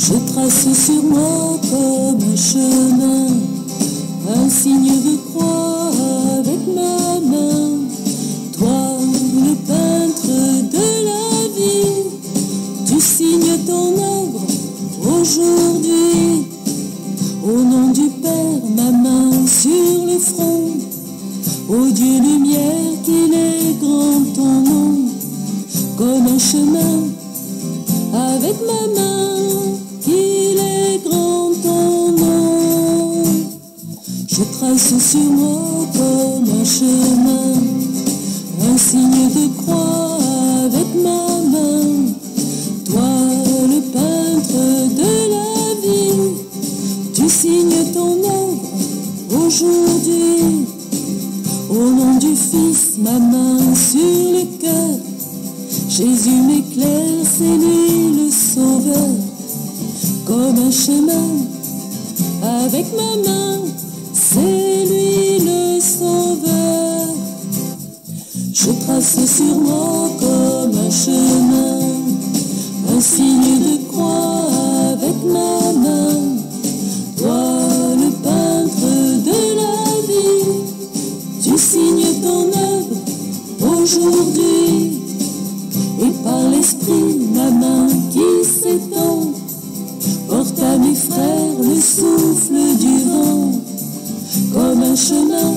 Je trace sur moi comme un chemin, un signe de croix avec ma main. Toi, le peintre de la vie, tu signes ton œuvre aujourd'hui. Au nom du Père, ma main sur le front. Ô Dieu lumière, qu'il est grand ton nom. Comme un chemin, avec ma main, qu'il est grand ton nom. Je trace sur moi comme un chemin, un signe de croix avec ma main. Toi, le peintre de la vie, tu signes ton œuvre aujourd'hui. Au nom du Fils, ma main sur le cœur. Jésus m'éclaire, c'est lui le Sauveur. Comme un chemin, avec ma main, c'est lui le Sauveur. Je trace sur moi comme un chemin, un signe de croix avec ma main. Toi, le peintre de la vie, tu signes ton œuvre aujourd'hui. Et par l'esprit, ma main qui s'étend, porte à mes frères le souffle du vent. Comme un chemin,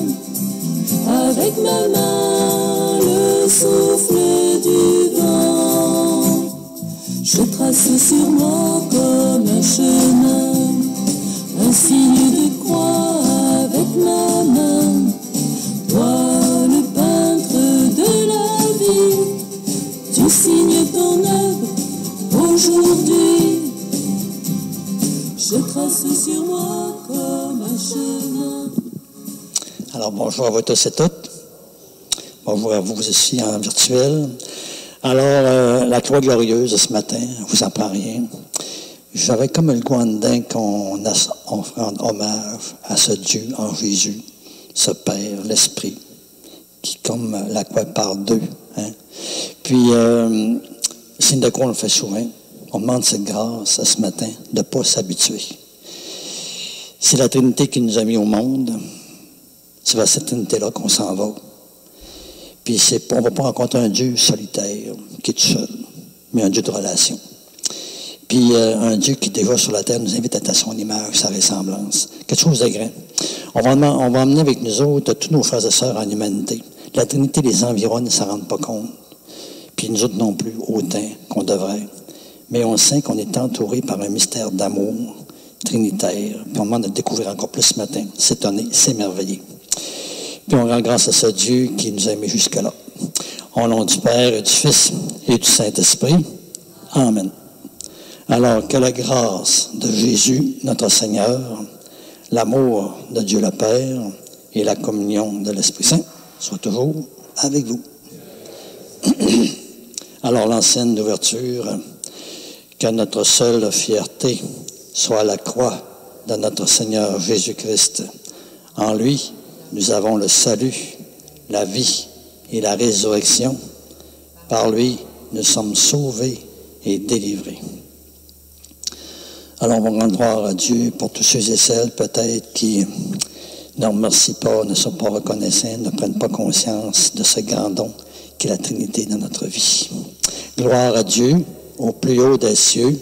avec ma main, le souffle du vent. Je trace sur moi comme un chemin, un signe de croix avec ma main. Toi, le peintre de la vie, tu signes ton œuvre aujourd'hui. Je trace sur moi comme un chemin. Alors bonjour à vous tous et toutes. Bonjour à vous aussi en virtuel. Alors, la Croix glorieuse ce matin, vous en prend rien. J'avais comme le goût en dedans qu'on rende hommage à ce Dieu en Jésus, ce Père, l'Esprit, qui comme la croix par deux. Hein? Puis, signe de quoi on le fait souvent. On demande cette grâce ce matin de ne pas s'habituer. C'est la Trinité qui nous a mis au monde. C'est vers cette Trinité-là qu'on s'en va. Puis on ne va pas rencontrer un Dieu solitaire, qui est tout seul, mais un Dieu de relation. Puis un Dieu qui, déjà sur la terre, nous invite à être à son image, sa ressemblance. Quelque chose de grand. On va emmener avec nous autres tous nos frères et sœurs en humanité. La Trinité les environne, ne s'en rendent pas compte. Puis nous autres non plus, autant qu'on devrait. Mais on sent qu'on est entouré par un mystère d'amour trinitaire. Puis on demande de le découvrir encore plus ce matin, s'étonner, s'émerveiller. Puis on rend grâce à ce Dieu qui nous a aimés jusque-là. Au nom du Père et du Fils et du Saint-Esprit. Amen. Alors, que la grâce de Jésus, notre Seigneur, l'amour de Dieu le Père et la communion de l'Esprit Saint soient toujours avec vous. Alors, l'ancienne d'ouverture, que notre seule fierté soit la croix de notre Seigneur Jésus-Christ. En lui, nous avons le salut, la vie et la résurrection. Par lui, nous sommes sauvés et délivrés. Alors, on va rendre gloire à Dieu pour tous ceux et celles, peut-être, qui ne remercient pas, ne sont pas reconnaissants, ne prennent pas conscience de ce grand don qui est la Trinité dans notre vie. Gloire à Dieu, au plus haut des cieux,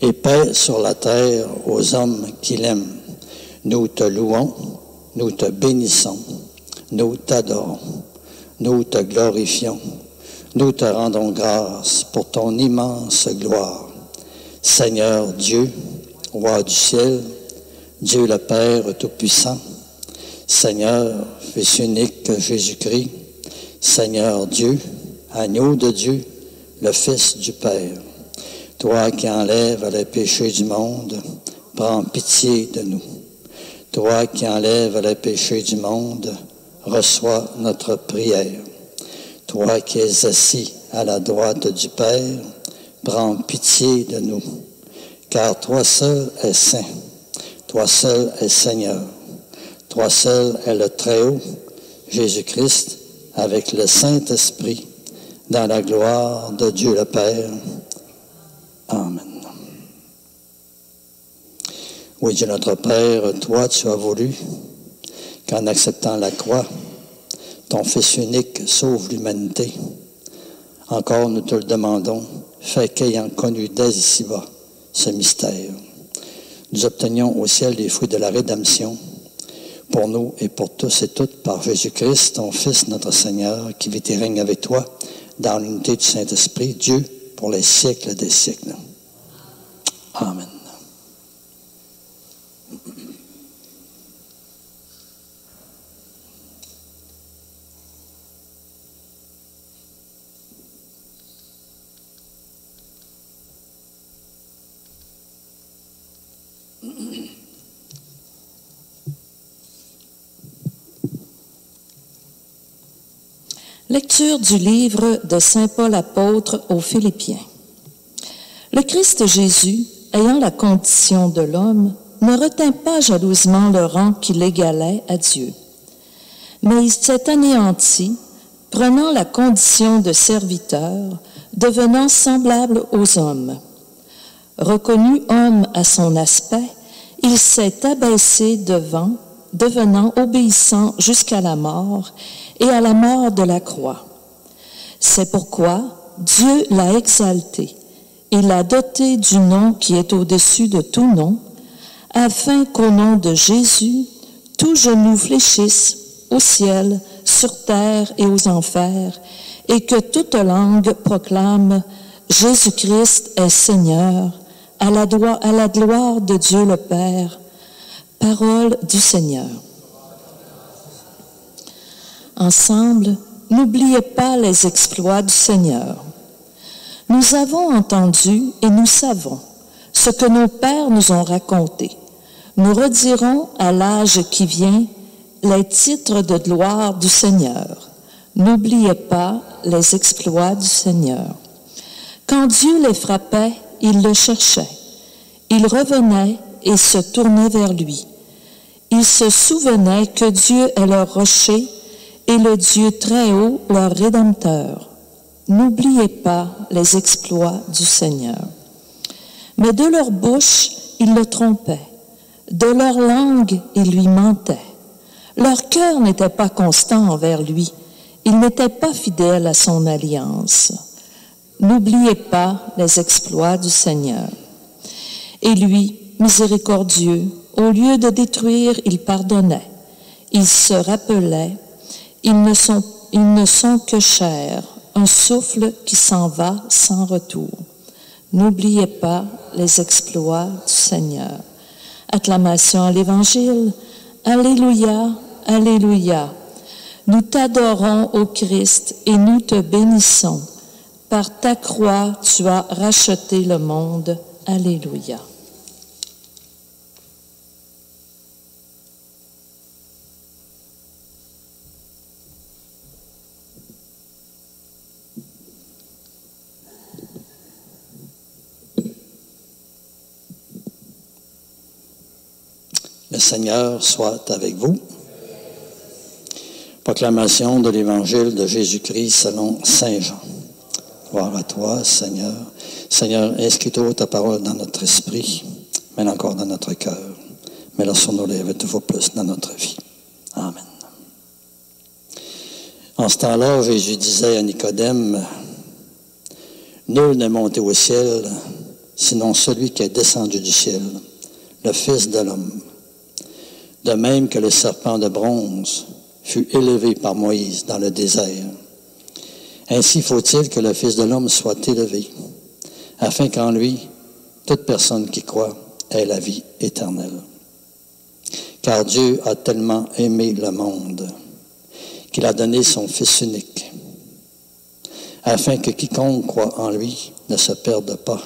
et paix sur la terre aux hommes qui l'aiment. Nous te louons, nous te bénissons, nous t'adorons, nous te glorifions, nous te rendons grâce pour ton immense gloire. Seigneur Dieu, Roi du ciel, Dieu le Père Tout-Puissant, Seigneur, Fils unique Jésus-Christ, Seigneur Dieu, Agneau de Dieu, le Fils du Père, toi qui enlèves les péchés du monde, prends pitié de nous. Toi qui enlèves les péchés du monde, reçois notre prière. Toi qui es assis à la droite du Père, prends pitié de nous. Car toi seul es saint, toi seul es Seigneur, toi seul es le Très-Haut, Jésus-Christ, avec le Saint-Esprit, dans la gloire de Dieu le Père. Amen. Oui, Dieu notre Père, toi, tu as voulu qu'en acceptant la croix, ton Fils unique sauve l'humanité. Encore, nous te le demandons, fais qu'ayant connu dès ici-bas ce mystère, nous obtenions au ciel les fruits de la rédemption, pour nous et pour tous et toutes, par Jésus-Christ, ton Fils, notre Seigneur, qui vit et règne avec toi, dans l'unité du Saint-Esprit, Dieu, pour les siècles des siècles. Amen. Lecture du livre de Saint Paul apôtre aux Philippiens. Le Christ Jésus, ayant la condition de l'homme, ne retint pas jalousement le rang qui l'égalait à Dieu. Mais il s'est anéanti, prenant la condition de serviteur, devenant semblable aux hommes. Reconnu homme à son aspect, il s'est abaissé devenant obéissant jusqu'à la mort et à la mort de la croix. C'est pourquoi Dieu l'a exalté et l'a doté du nom qui est au-dessus de tout nom, afin qu'au nom de Jésus, tout genou fléchisse au ciel, sur terre et aux enfers, et que toute langue proclame Jésus-Christ est Seigneur, à la gloire de Dieu le Père. Parole du Seigneur. Ensemble, n'oubliez pas les exploits du Seigneur. Nous avons entendu et nous savons ce que nos pères nous ont raconté. Nous redirons à l'âge qui vient les titres de gloire du Seigneur. N'oubliez pas les exploits du Seigneur. Quand Dieu les frappait, ils le cherchaient. Ils revenaient et se tournaient vers lui. Ils se souvenaient que Dieu est leur rocher et le Dieu très haut, leur Rédempteur. N'oubliez pas les exploits du Seigneur. Mais de leur bouche, ils le trompaient. De leur langue, ils lui mentaient. Leur cœur n'était pas constant envers lui. Ils n'étaient pas fidèles à son alliance. N'oubliez pas les exploits du Seigneur. Et lui, miséricordieux, au lieu de détruire, il pardonnait. Il se rappelait. Ils ne sont que chair, un souffle qui s'en va sans retour. N'oubliez pas les exploits du Seigneur. Acclamation à l'Évangile. Alléluia, Alléluia. Nous t'adorons, ô Christ, et nous te bénissons. Par ta croix, tu as racheté le monde. Alléluia. Le Seigneur soit avec vous. Proclamation de l'Évangile de Jésus-Christ selon Saint Jean. Gloire à toi, Seigneur. Seigneur, inscris-toi ta parole dans notre esprit, mais encore dans notre cœur. Mets-la sur nos lèvres et toujours plus dans notre vie. Amen. En ce temps-là, Jésus disait à Nicodème, « Nul n'est monté au ciel, sinon celui qui est descendu du ciel, le Fils de l'homme. De même que le serpent de bronze fut élevé par Moïse dans le désert. Ainsi faut-il que le Fils de l'homme soit élevé, afin qu'en lui, toute personne qui croit ait la vie éternelle. Car Dieu a tellement aimé le monde qu'il a donné son Fils unique, afin que quiconque croit en lui ne se perde pas,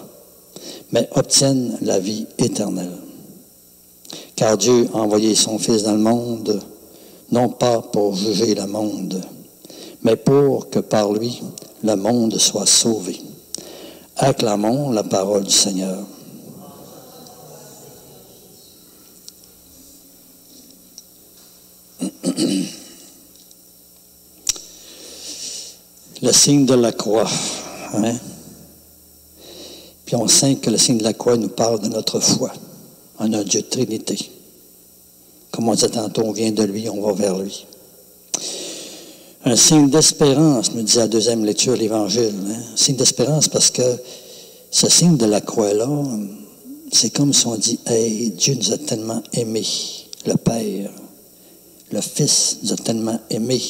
mais obtienne la vie éternelle. Car Dieu a envoyé son Fils dans le monde, non pas pour juger le monde, mais pour que par lui, le monde soit sauvé. Acclamons la parole du Seigneur. Le signe de la croix. Hein? Puis on sait que le signe de la croix nous parle de notre foi. On a un Dieu de Trinité. Comme on disait tantôt, on vient de lui, on va vers lui. Un signe d'espérance, nous disait la deuxième lecture de l'Évangile. Hein? Un signe d'espérance parce que ce signe de la croix-là, c'est comme si on dit, « Hey, Dieu nous a tellement aimés, le Père. Le Fils nous a tellement aimés.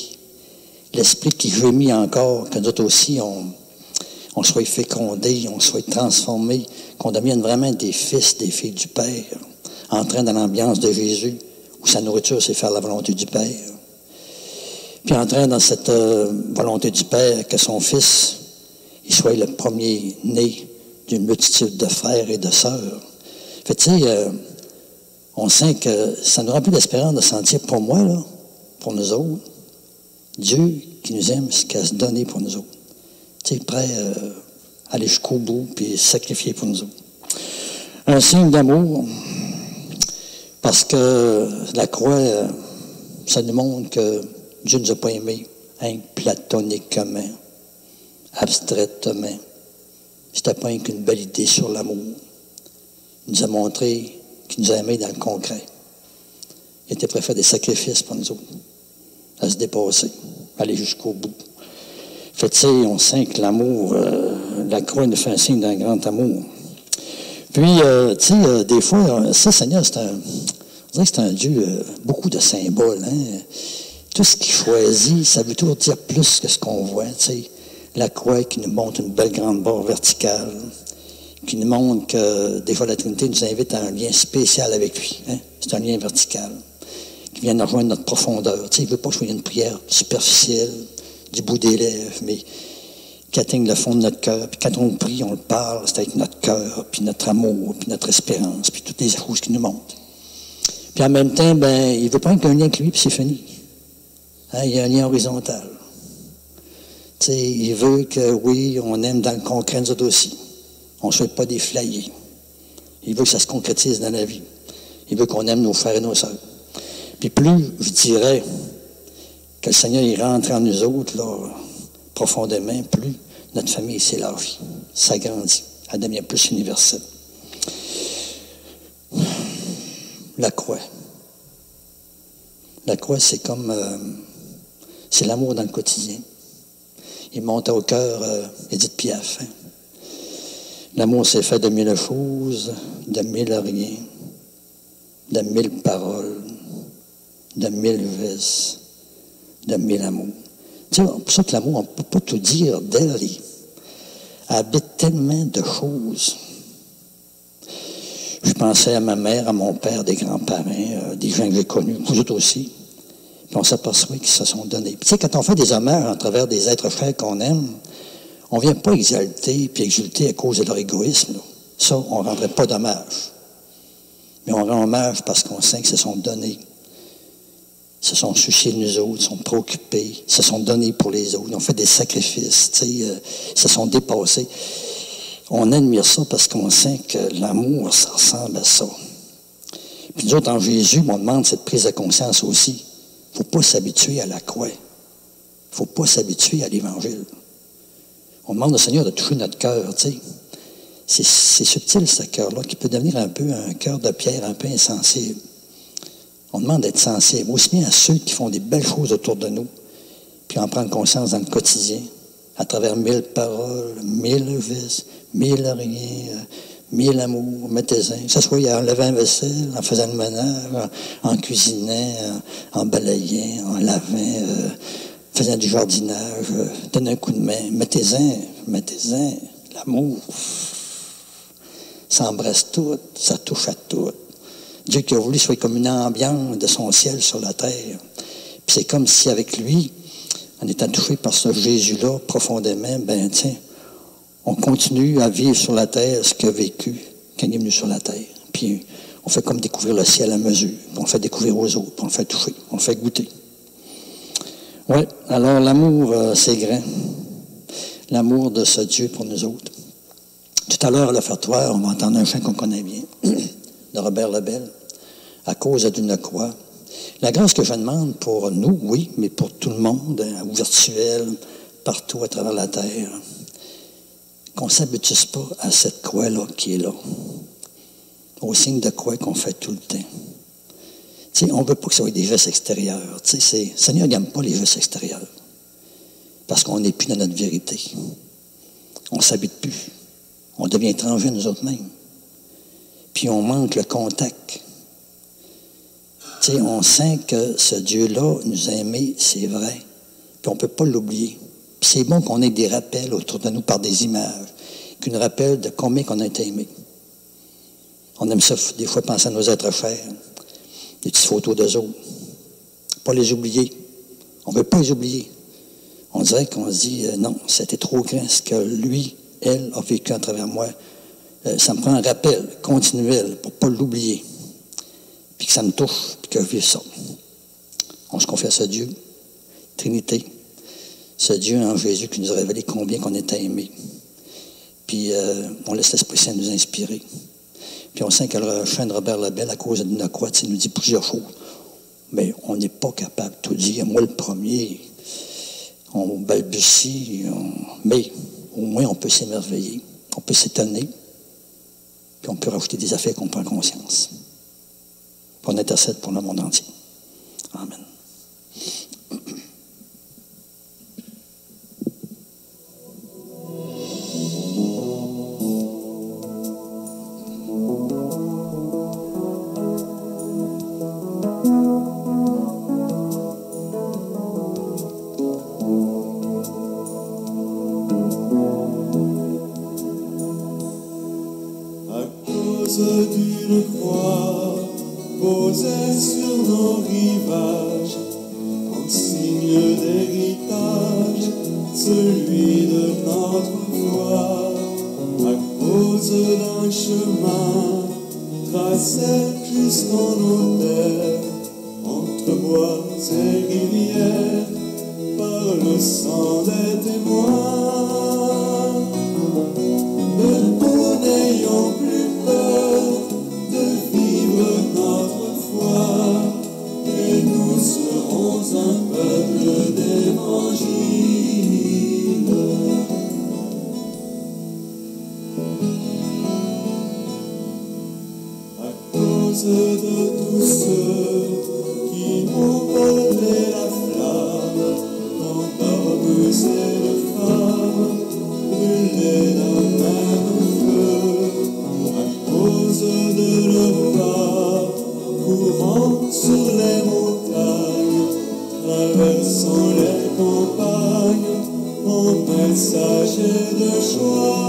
L'Esprit qui gémit encore, que nous autres aussi, on soit fécondés, on soit transformés, qu'on devienne vraiment des fils, des filles du Père, entrant dans l'ambiance de Jésus, où sa nourriture, c'est faire la volonté du Père. Puis entrant dans cette volonté du Père, que son Fils, il soit le premier-né d'une multitude de frères et de sœurs. Fait tu sais, on sent que ça nous remplit d'espérance de sentir pour moi, là, pour nous autres, Dieu qui nous aime, c'est qu'à se donner pour nous autres. Tu sais, prêt à aller jusqu'au bout puis sacrifier pour nous autres. Un signe d'amour, parce que la croix, ça nous montre que Dieu ne nous a pas aimés platoniquement, abstraitement. C'était pas qu'une belle idée sur l'amour. Il nous a montré qu'il nous a aimés dans le concret. Il était prêt à faire des sacrifices pour nous autres, à se dépasser, à aller jusqu'au bout. Fait tu sais, on sent que l'amour, la croix nous fait un signe d'un grand amour. Puis, tu sais, des fois, ça, Seigneur, on dirait que c'est un Dieu, beaucoup de symboles, hein. Tout ce qu'il choisit, ça veut toujours dire plus que ce qu'on voit, tu sais. La croix qui nous montre une belle grande barre verticale, qui nous montre que des fois la Trinité nous invite à un lien spécial avec lui. Hein? C'est un lien vertical qui vient nous rejoindre notre profondeur. Tu sais, il ne veut pas que ce soit une prière superficielle, du bout des lèvres, mais qui atteigne le fond de notre cœur. Puis quand on prie, on le parle, c'est avec notre cœur, puis notre amour, puis notre espérance, puis toutes les choses qui nous montent. Puis en même temps, ben, il ne veut pas qu'il y ait un lien avec lui, puis c'est fini. Hein? Il y a un lien horizontal. Tu sais, il veut que, oui, on aime dans le concret, nous autres aussi. On ne souhaite pas des flayés. Il veut que ça se concrétise dans la vie. Il veut qu'on aime nos frères et nos sœurs. Puis plus, je dirais, que le Seigneur il rentre en nous autres, là, profondément, plus notre famille s'élargit, s'agrandit, elle devient plus universelle. La croix. La croix, c'est comme, c'est l'amour dans le quotidien. Il monte au cœur Édith Piaf. Hein? L'amour s'est fait de 1000 choses, de 1000 rien, de 1000 paroles, de 1000 vestes, de 1000 amours. Tu sais, pour ça que l'amour, on ne peut pas tout dire d'elle. Elle habite tellement de choses. Je pensais à ma mère, à mon père, des grands-parents, des gens que j'ai connus, vous autres aussi. Puis on s'aperçoit qu'ils se sont donnés. Puis, tu sais, quand on fait des hommages à travers des êtres chers qu'on aime, on ne vient pas exalter puis exulter à cause de leur égoïsme. Là. Ça, on ne rendrait pas d'hommage. Mais on rend hommage parce qu'on sait qu'ils se sont donnés. Ils se sont souciés de nous autres, ils sont préoccupés, ils se sont donnés pour les autres, ils ont fait des sacrifices, ils se sont dépassés. On admire ça parce qu'on sait que l'amour, ça ressemble à ça. Puis nous autres, en Jésus, on demande cette prise de conscience aussi. Il ne faut pas s'habituer à la croix. Il ne faut pas s'habituer à l'Évangile. On demande au Seigneur de toucher notre cœur, tu sais. C'est subtil, ce cœur-là, qui peut devenir un peu un cœur de pierre, un peu insensible. On demande d'être sensible, aussi bien à ceux qui font des belles choses autour de nous, puis en prendre conscience dans le quotidien, à travers 1000 paroles, 1000 vestes, 1000 rien, 1000 amours, mettez-en. Que ce soit en levant la vaisselle, en faisant le ménage, en cuisinant, en balayant, en lavant, faisant du jardinage, donnant un coup de main. Mettez-en, l'amour. Ça embrasse tout, ça touche à tout. Dieu qui a voulu soit comme une ambiance de son ciel sur la terre. Puis c'est comme si avec lui, en étant touché par ce Jésus-là profondément, ben tiens, on continue à vivre sur la terre ce qu'il a vécu quand il est venu sur la terre. Puis on fait comme découvrir le ciel à mesure. Puis on le fait découvrir aux autres, puis on le fait toucher, on le fait goûter. Oui, alors l'amour, c'est grand. L'amour de ce Dieu pour nous autres. Tout à l'heure, à l'offertoire, on va entendre un chant qu'on connaît bien, de Robert Lebel, à cause d'une croix. La grâce que je demande pour nous, oui, mais pour tout le monde, hein, au virtuel, partout à travers la terre, qu'on ne s'habitue pas à cette croix-là qui est là. au signe de quoi qu'on fait tout le temps. Tu sais, on ne veut pas que ce soit des gestes extérieurs. Tu sais, le Seigneur n'aime pas les gestes extérieurs. Parce qu'on n'est plus dans notre vérité. On ne s'habite plus. On devient étranger nous autres mêmes. Puis on manque le contact. Tu sais, on sent que ce Dieu-là nous a aimés, c'est vrai. Puis on ne peut pas l'oublier. Puis c'est bon qu'on ait des rappels autour de nous par des images, qui nous rappellent de combien qu'on a été aimés. On aime ça, des fois, penser à nos êtres chers, des petites photos d'eux autres. Pas les oublier. On ne veut pas les oublier. On dirait qu'on se dit, non, c'était trop grand ce que lui, elle, a vécu à travers moi. Ça me prend un rappel continuel pour ne pas l'oublier. Puis que ça me touche, puis que je vive ça. On se confesse à Dieu, Trinité, ce Dieu en Jésus qui nous a révélé combien qu'on était aimé. Puis on laisse l'Esprit Saint nous inspirer. Puis on sent que le chant de Robert Lebel, à cause d'une croix, il nous dit plusieurs choses. Mais on n'est pas capable de tout dire. Moi, le premier, on balbutie, mais au moins on peut s'émerveiller, on peut s'étonner, puis on peut rajouter des affaires qu'on prend conscience. Puis on intercède pour le monde entier. Amen. D'une croix posée sur nos rivages, en signe d'héritage, celui de notre foi, à cause d'un chemin tracé jusqu'en nos terres, entre bois et rivières, par le sang des témoins. Nous n'ayons plus peur de vivre notre foi, et nous serons un peuple d'évangile. À cause de tous ceux qui m'ont porté la flamme, quand d'hommes et de femmes brûlés d'un même feu, à cause de leur pas courant sur les montagnes, traversant les campagnes, en messager de joie.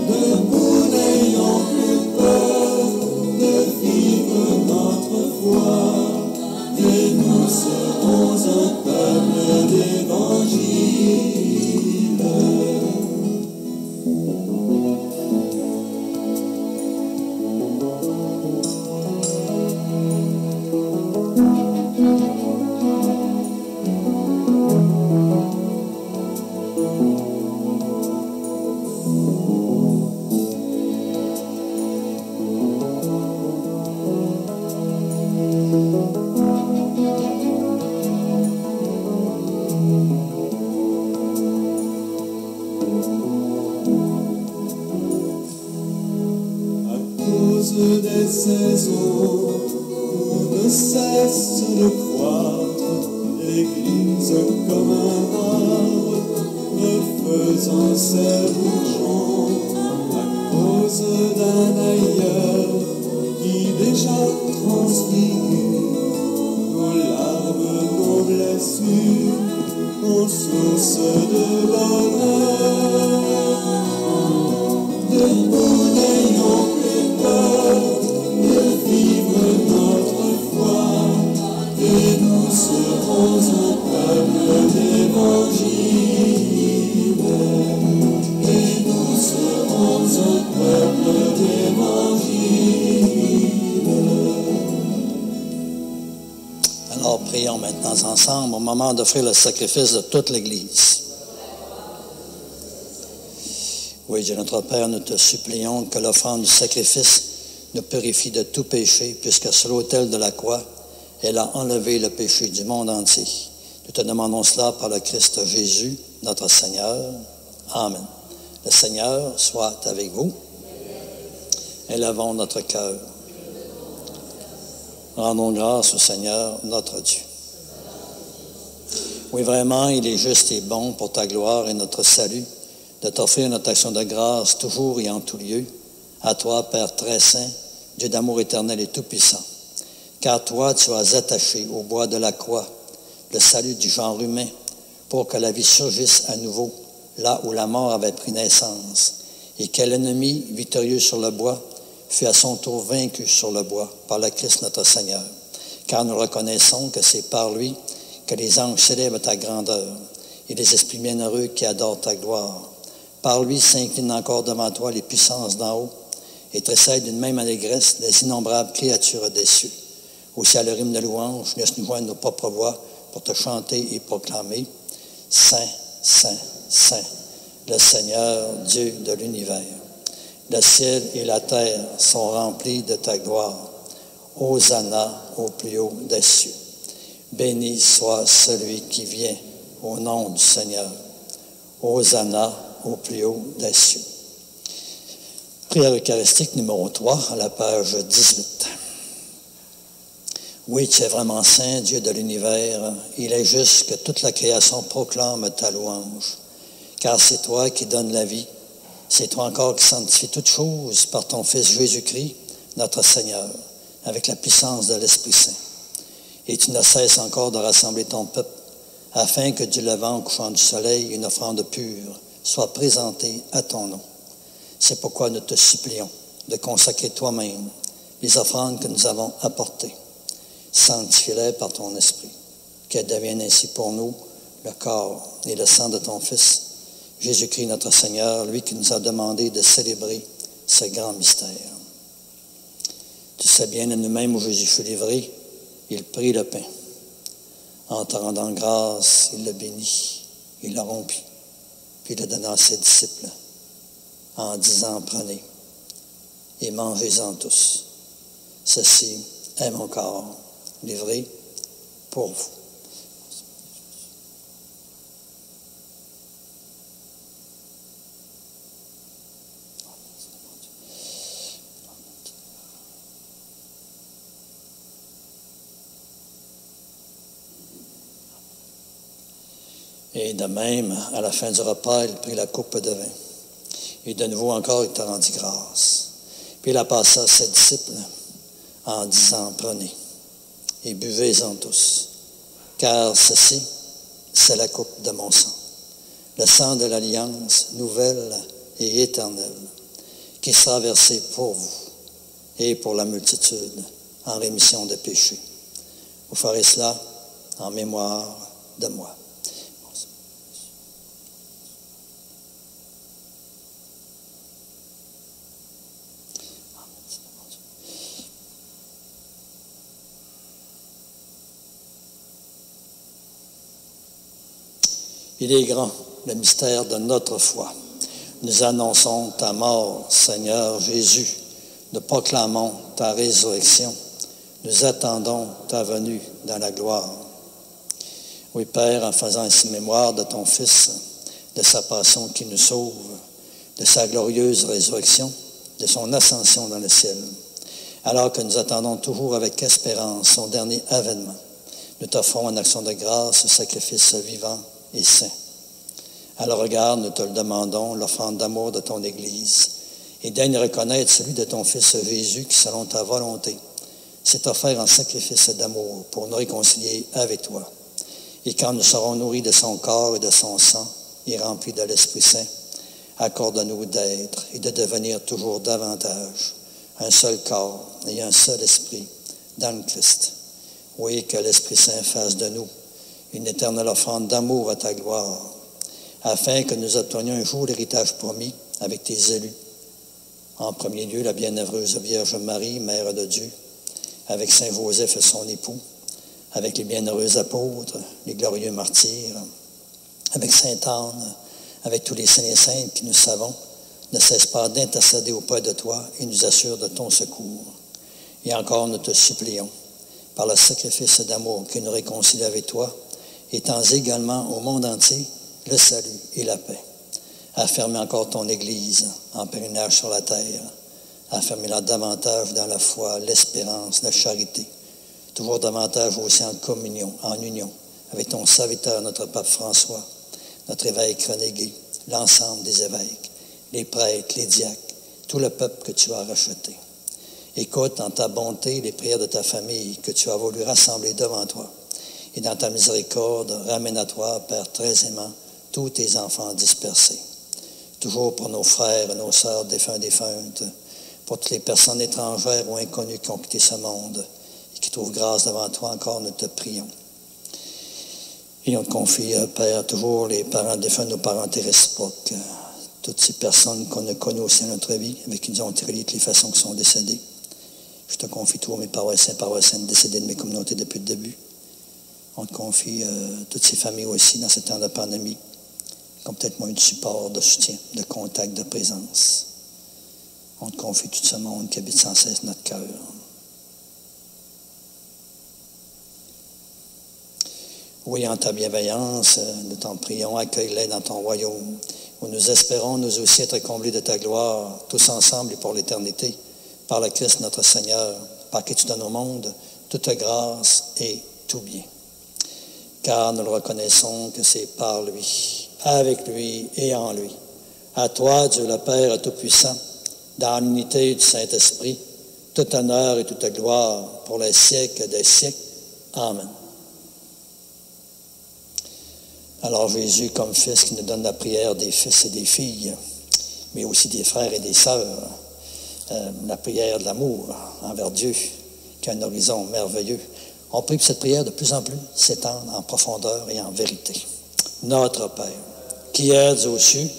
Debout, n'ayons plus peur de vivre notre foi, et nous serons un peuple d'évangile. Des saisons où ne cesse de croître l'Église comme un arbre, refaisant ses bourgeons, à cause d'un ailleurs qui déjà transfigure nos larmes, nos blessures, en source de bonheur. Debout, n'ayons plus peur de vivre notre foi, et nous serons un peuple d'évangile. Et nous serons un peuple d'évangile. Alors prions maintenant ensemble au moment d'offrir le sacrifice de toute l'Église. Oui, Dieu notre Père, nous te supplions que l'offrande du sacrifice nous purifie de tout péché, puisque sur l'autel de la croix, elle a enlevé le péché du monde entier. Nous te demandons cela par le Christ Jésus, notre Seigneur. Amen. Le Seigneur soit avec vous. Élevons notre cœur. Rendons grâce au Seigneur, notre Dieu. Oui, vraiment, il est juste et bon pour ta gloire et notre salut de t'offrir notre action de grâce toujours et en tout lieu, à toi, Père très saint, Dieu d'amour éternel et tout-puissant. Car toi, tu as attaché au bois de la croix le salut du genre humain pour que la vie surgisse à nouveau là où la mort avait pris naissance et que l'ennemi, victorieux sur le bois, fut à son tour vaincu sur le bois par le Christ notre Seigneur. Car nous reconnaissons que c'est par lui que les anges célèbrent ta grandeur et les esprits bienheureux qui adorent ta gloire. Par lui s'inclinent encore devant toi les puissances d'en haut et tressaillent d'une même allégresse des innombrables créatures des cieux. Aussi à le rythme de louange, laisse-nous joindre nos propres voix pour te chanter et proclamer « Saint, Saint, Saint, le Seigneur, Dieu de l'univers. Le ciel et la terre sont remplis de ta gloire. Hosanna au plus haut des cieux. Béni soit celui qui vient au nom du Seigneur. Hosanna au plus haut des cieux. » Prière eucharistique numéro 3, à la page 18. Oui, tu es vraiment saint, Dieu de l'univers. Il est juste que toute la création proclame ta louange. Car c'est toi qui donnes la vie. C'est toi encore qui sanctifie toutes choses par ton Fils Jésus-Christ, notre Seigneur, avec la puissance de l'Esprit Saint. Et tu ne cesses encore de rassembler ton peuple, afin que du levant au couchant du soleil, une offrande pure soit présentée à ton nom. C'est pourquoi nous te supplions de consacrer toi-même les offrandes que nous avons apportées. Sanctifie-les par ton esprit, qu'elles deviennent ainsi pour nous le corps et le sang de ton Fils, Jésus-Christ notre Seigneur, lui qui nous a demandé de célébrer ce grand mystère. Tu sais bien, à nous-mêmes où Jésus fut livré, il prit le pain. En te rendant grâce, il le bénit, il le rompit, puis il le donna à ses disciples, en disant, prenez et mangez-en tous. Ceci est mon corps, livré pour vous. Et de même, à la fin du repas, il prit la coupe de vin. Et de nouveau encore, il te rendit grâce. Puis il la passa à ses disciples en disant, prenez et buvez-en tous, car ceci, c'est la coupe de mon sang, le sang de l'alliance nouvelle et éternelle, qui sera versé pour vous et pour la multitude en rémission des péchés. Vous ferez cela en mémoire de moi. Il est grand, le mystère de notre foi. Nous annonçons ta mort, Seigneur Jésus. Nous proclamons ta résurrection. Nous attendons ta venue dans la gloire. Oui, Père, en faisant ainsi mémoire de ton Fils, de sa passion qui nous sauve, de sa glorieuse résurrection, de son ascension dans le ciel, alors que nous attendons toujours avec espérance son dernier avènement, nous t'offrons en action de grâce ce sacrifice vivant et saint. À le regard, nous te le demandons, l'offrande d'amour de ton Église, et daigne reconnaître celui de ton Fils Jésus qui, selon ta volonté, s'est offert en sacrifice d'amour pour nous réconcilier avec toi. Et quand nous serons nourris de son corps et de son sang et remplis de l'Esprit Saint, accorde-nous d'être et de devenir toujours davantage un seul corps et un seul esprit dans le Christ. Oui, que l'Esprit Saint fasse de nous une éternelle offrande d'amour à ta gloire, afin que nous obtenions un jour l'héritage promis avec tes élus. En premier lieu, la bienheureuse Vierge Marie, Mère de Dieu, avec Saint Joseph et son époux, avec les bienheureux apôtres, les glorieux martyrs, avec Sainte Anne, avec tous les saints et saintes qui, nous savons, ne cessent pas d'intercéder auprès de toi et nous assurent de ton secours. Et encore, nous te supplions, par le sacrifice d'amour qui nous réconcilie avec toi, étends également au monde entier le salut et la paix. Afferme encore ton Église en pèlerinage sur la terre, Affermis-la davantage dans la foi, l'espérance, la charité. Toujours davantage aussi en communion, en union, avec ton serviteur, notre pape François, notre évêque Renégué, l'ensemble des évêques, les prêtres, les diacres, tout le peuple que tu as racheté. Écoute en ta bonté les prières de ta famille que tu as voulu rassembler devant toi. Et dans ta miséricorde, ramène à toi, Père très aimant, tous tes enfants dispersés. Toujours pour nos frères et nos sœurs défunts, défuntes, pour toutes les personnes étrangères ou inconnues qui ont quitté ce monde et qui trouvent grâce devant toi encore, nous te prions. Et on te confie, Père, toujours les parents défunts, nos parentés réciproques, toutes ces personnes qu'on a connues aussi dans notre vie, avec qui nous ont été reliés de les façons qui sont décédées. Je te confie tous mes paroissiens, paroissiennes décédés de mes communautés depuis le début. On te confie toutes ces familles aussi dans ce temps de pandémie, qui ont peut-être moins de support, de soutien, de contact, de présence. On te confie tout ce monde qui habite sans cesse notre cœur. Oui, en ta bienveillance, nous t'en prions, accueille-les dans ton royaume, où nous espérons nous aussi être comblés de ta gloire, tous ensemble et pour l'éternité, par le Christ notre Seigneur, par qui tu donnes au monde toute grâce et tout bien. Car nous le reconnaissons que c'est par lui, avec lui et en lui. À toi, Dieu le Père Tout-Puissant, dans l'unité du Saint-Esprit, tout honneur et toute gloire pour les siècles des siècles. Amen. Alors Jésus, comme Fils, qui nous donne la prière des fils et des filles, mais aussi des frères et des sœurs, la prière de l'amour envers Dieu, qui a un horizon merveilleux. On prie que cette prière de plus en plus s'étende en profondeur et en vérité. Notre Père, qui es aux cieux,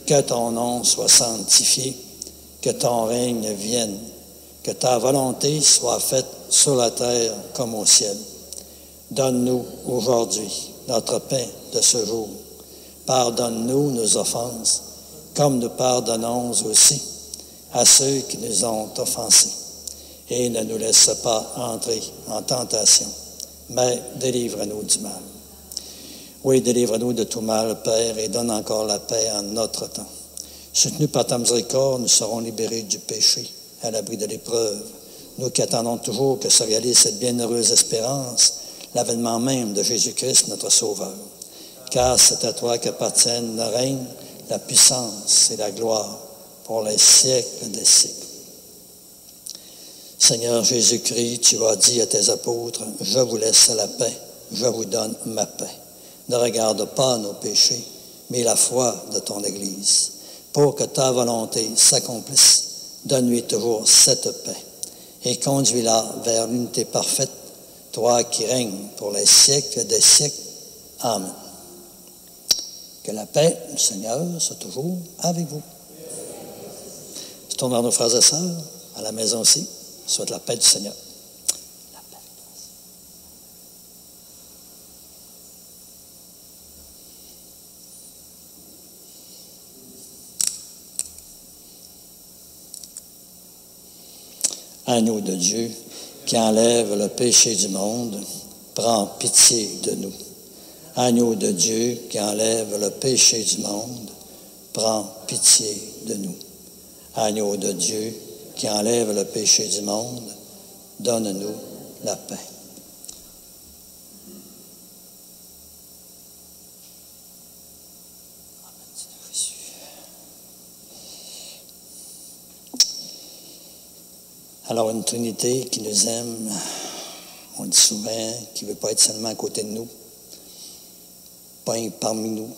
que ton nom soit sanctifié, que ton règne vienne, que ta volonté soit faite sur la terre comme au ciel. Donne-nous aujourd'hui notre pain de ce jour. Pardonne-nous nos offenses, comme nous pardonnons aussi à ceux qui nous ont offensés. Et ne nous laisse pas entrer en tentation, mais délivre-nous du mal. Oui, délivre-nous de tout mal, Père, et donne encore la paix en notre temps. Soutenus par ta miséricorde, nous serons libérés du péché, à l'abri de l'épreuve. Nous qui attendons toujours que se réalise cette bienheureuse espérance, l'avènement même de Jésus-Christ, notre Sauveur. Car c'est à toi qu'appartiennent le règne, la puissance et la gloire pour les siècles des siècles. Seigneur Jésus-Christ, tu as dit à tes apôtres, « Je vous laisse la paix, je vous donne ma paix. Ne regarde pas nos péchés, mais la foi de ton Église. Pour que ta volonté s'accomplisse, donne-lui toujours cette paix et conduis-la vers l'unité parfaite, toi qui règnes pour les siècles des siècles. Amen. » Que la paix du Seigneur soit toujours avec vous. Je tourne vers nos frères et sœurs, à la maison aussi, soit la paix du Seigneur. La paix. Agneau de Dieu, qui enlève le péché du monde, prends pitié de nous. Agneau de Dieu, qui enlève le péché du monde, prends pitié de nous. Agneau de Dieu, qui enlève le péché du monde, donne-nous la paix. Alors, une Trinité qui nous aime, on dit souvent, qui ne veut pas être seulement à côté de nous, pas parmi nous,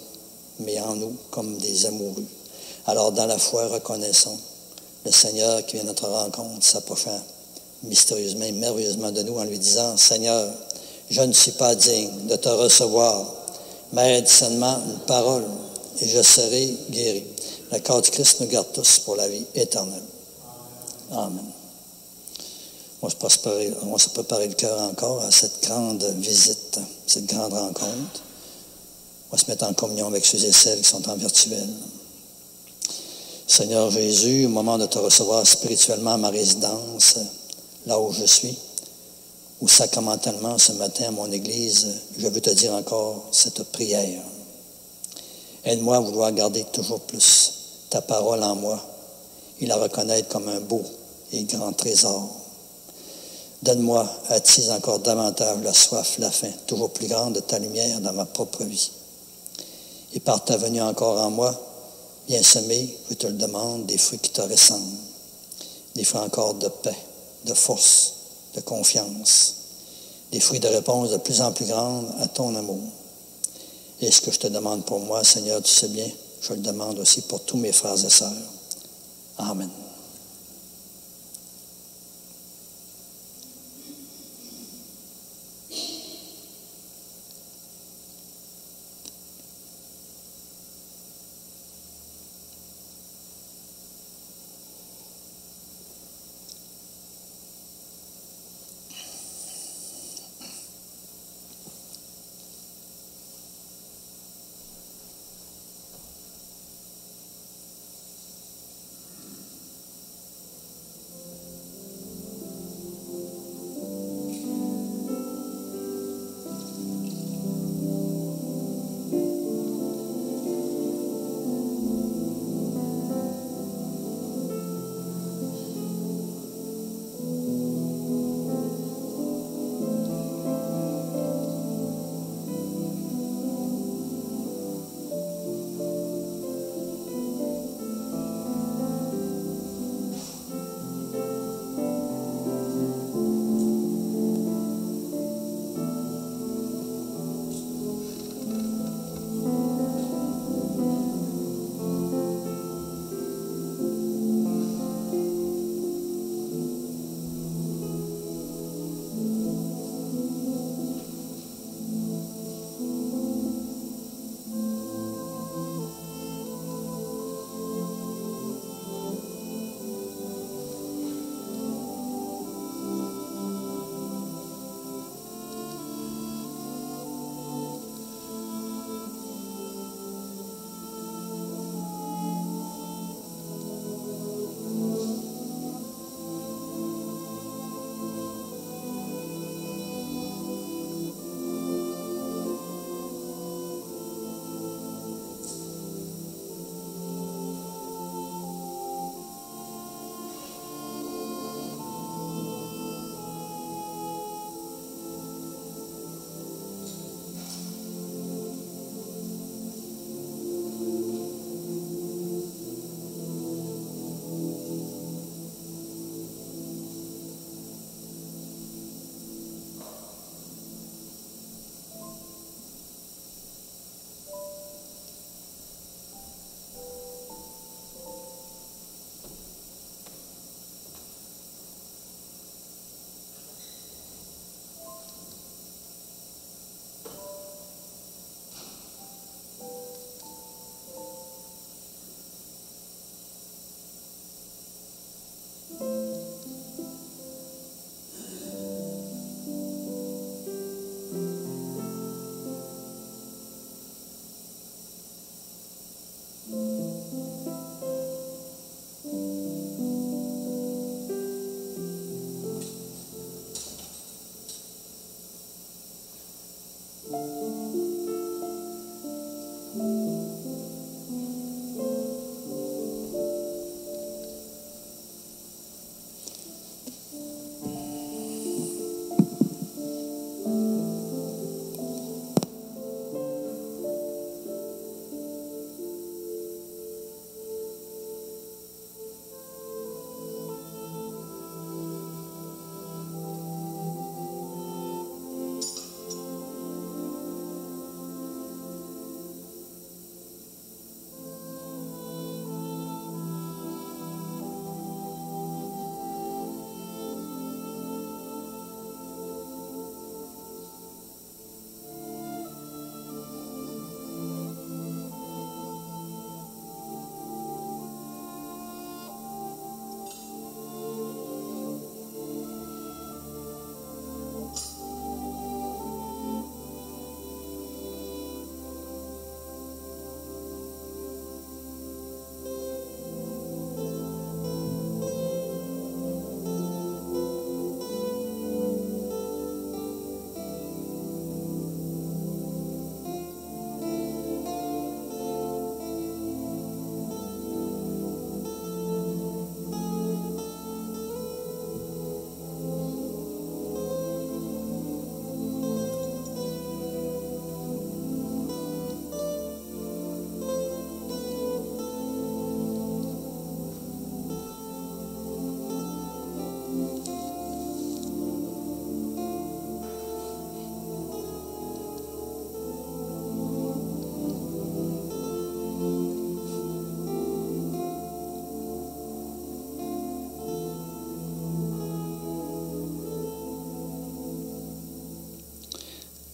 mais en nous, comme des amoureux. Alors, dans la foi, reconnaissons le Seigneur qui vient à notre rencontre, s'approchant mystérieusement et merveilleusement de nous en lui disant, « Seigneur, je ne suis pas digne de te recevoir, mais aide seulement une parole et je serai guéri. » Le corps du Christ nous garde tous pour la vie éternelle. Amen. On va se préparer le cœur encore à cette grande visite, cette grande rencontre. On va se mettre en communion avec ceux et celles qui sont en virtuel. Seigneur Jésus, au moment de te recevoir spirituellement à ma résidence, là où je suis, ou sacramentellement ce matin à mon église, je veux te dire encore cette prière. Aide-moi à vouloir garder toujours plus ta parole en moi et la reconnaître comme un beau et grand trésor. Donne-moi, attise encore davantage la soif, la faim, toujours plus grande de ta lumière dans ma propre vie. Et par ta venue encore en moi, viens semer, je te le demande, des fruits qui te ressemblent. Des fruits encore de paix, de force, de confiance. Des fruits de réponse de plus en plus grande à ton amour. Et ce que je te demande pour moi, Seigneur, tu sais bien, je le demande aussi pour tous mes frères et sœurs. Amen.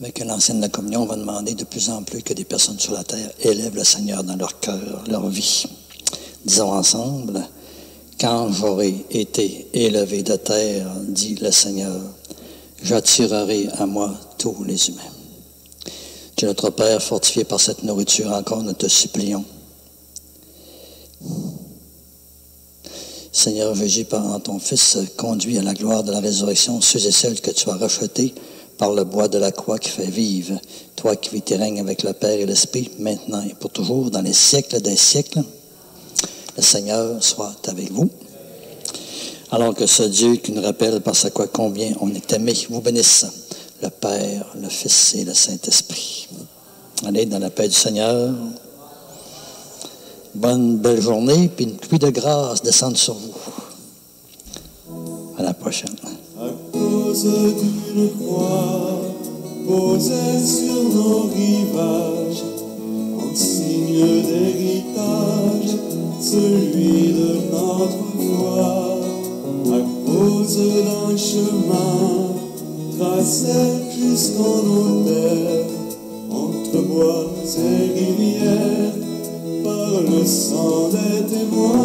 Avec l'ancienne de la communion, on va demander de plus en plus que des personnes sur la terre élèvent le Seigneur dans leur cœur, leur vie. Disons ensemble, quand j'aurai été élevé de terre, dit le Seigneur, j'attirerai à moi tous les humains. Dieu notre Père, fortifié par cette nourriture, encore nous te supplions. Seigneur Jésus, par ton Fils, conduis à la gloire de la résurrection ceux et celles que tu as rachetés par le bois de la croix qui fait vivre, toi qui vis et règnes avec le Père et l'Esprit, maintenant et pour toujours, dans les siècles des siècles. Le Seigneur soit avec vous. Alors que ce Dieu qui nous rappelle par sa croix combien on est aimé, vous bénisse, le Père, le Fils et le Saint-Esprit. Allez, dans la paix du Seigneur. Bonne, belle journée, puis une pluie de grâce descende sur vous. À la prochaine. À cause d'une croix posée sur nos rivages, en signe d'héritage, celui de notre foi. À cause d'un chemin tracé jusqu'en nos terres, entre bois et rivières, par le sang des témoins.